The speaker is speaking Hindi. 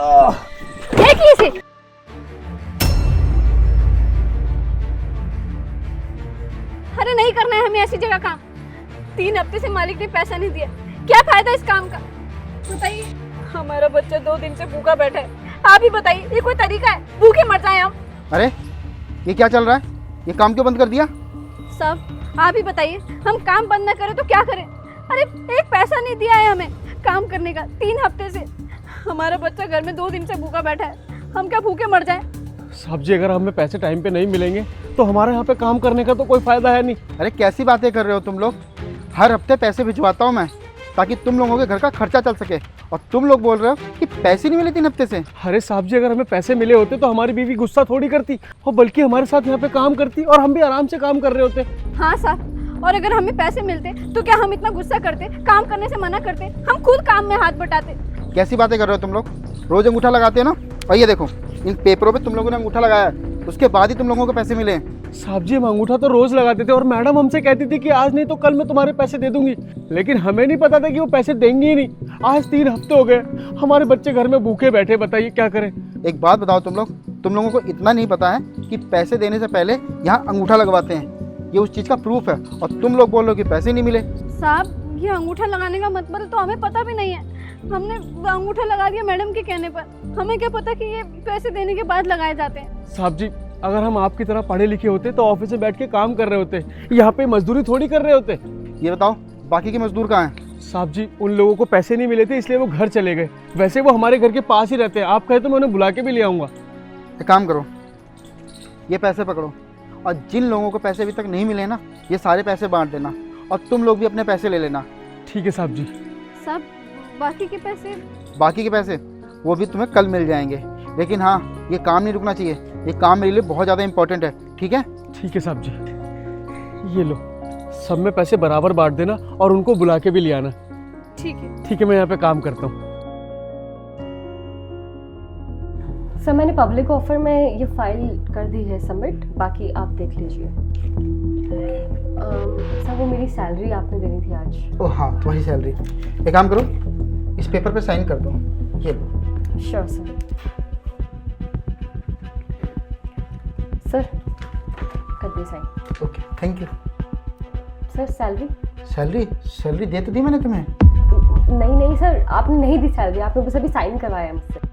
देखिए इसे। अरे नहीं करना है हमें ऐसी जगह काम। 3 हफ्ते से मालिक ने पैसा नहीं दिया, क्या फायदा इस काम का? बताइए, हमारा बच्चा 2 दिन से भूखा बैठा है। आप ही बताइए, ये कोई तरीका है? भूखे मर जाए हम। अरे ये क्या चल रहा है? ये काम क्यों बंद कर दिया? साहब आप ही बताइए, हम काम बंद न करें तो क्या करें? अरे एक पैसा नहीं दिया है हमें काम करने का 3 हफ्ते से। हमारा बच्चा घर में 2 दिन से भूखा बैठा है, हम क्या भूखे मर जाए? साहब जी, अगर हमें पैसे टाइम पे नहीं मिलेंगे तो हमारे यहाँ पे काम करने का तो कोई फायदा है नहीं। अरे कैसी बातें कर रहे हो तुम लोग? हर हफ्ते पैसे भिजवाता हूँ मैं ताकि तुम लोगों के घर का खर्चा चल सके, और तुम लोग बोल रहे हो कि पैसे नहीं मिले 3 हफ्ते से। अरे साहब जी, अगर हमें पैसे मिले होते तो हमारी बीवी गुस्सा थोड़ी करती, और बल्कि हमारे साथ यहाँ पे काम करती और हम भी आराम से काम कर रहे होते। हाँ साहब, और अगर हमें पैसे मिलते तो क्या हम इतना गुस्सा करते, काम करने से मना करते? हम खुद काम में हाथ बटाते। कैसी बातें कर रहे हो तुम लोग? रोज अंगूठा लगाते हो ना, और ये देखो इन पेपरों पे तुम लोगों ने अंगूठा लगाया है, उसके बाद ही तुम लोगों को पैसे मिले हैं। साहब जी, हम अंगूठा तो रोज लगाते थे और मैडम हमसे कहती थी कि आज नहीं तो कल मैं तुम्हारे पैसे दे दूंगी, लेकिन हमें नहीं पता था कि वो पैसे देंगी ही नहीं। आज 3 हफ्ते हो गए, हमारे बच्चे घर में भूखे बैठे, बताइए क्या करें? एक बात बताओ तुम लोगों को इतना नहीं पता है कि पैसे देने से पहले यहाँ अंगूठा लगवाते हैं, ये उस चीज़ का प्रूफ है, और तुम लोग बोल रहे हो कि पैसे नहीं मिले। साहब ये अंगूठा लगाने का मतलब तो हमें पता भी नहीं है, हमने अंगूठा लगा दिया मैडम के कहने पर। हमें क्या पता कि ये पैसे देने के बाद लगाए जाते हैं। साहब जी, अगर हम आपकी तरह पढ़े लिखे होते तो ऑफिस में बैठ के काम कर रहे होते, यहाँ पे मजदूरी थोड़ी कर रहे होते। ये बताओ बाकी के मजदूर कहाँ हैं? साहब जी, उन लोगों को पैसे नहीं मिले थे इसलिए वो घर चले गए। वैसे वो हमारे घर के पास ही रहते हैं, आप कहे तो मैं उन्हें बुला के भी ले आऊँगा। एक काम करो, ये पैसे पकड़ो, और जिन लोगों को पैसे अभी तक नहीं मिले ना, ये सारे पैसे बांट देना, और तुम लोग भी अपने पैसे ले लेना। ठीक है साहब जी। साहब बाकी के पैसे? बाकी के पैसे वो भी तुम्हें कल मिल जाएंगे, लेकिन हाँ ये काम नहीं रुकना चाहिए, ये काम मेरे लिए बहुत ज़्यादा इंपॉर्टेंट है। ठीक है? ठीक है साहब जी, ये लो, सब में पैसे बराबर बांट देना और उनको बुला के भी ले आना। ठीक है। ठीक है, मैं यहाँ पे काम करता हूँ। सर मैंने पब्लिक ऑफर में ये फाइल कर दी है सबमिट, बाकी आप देख लीजिए। सर वो मेरी सैलरी आपने देनी थी आज। ओह हाँ, तुम्हारी सैलरी। एक काम करो, इस पेपर पे साइन कर दो, ये लो। Sure sir. सर कर दी sign. Okay, thank you. Sir salary? Salary दे तो दी मैंने तुम्हें। नहीं नहीं सर, आपने नहीं दी सैलरी, आपने बस अभी साइन करवाया है मुझसे।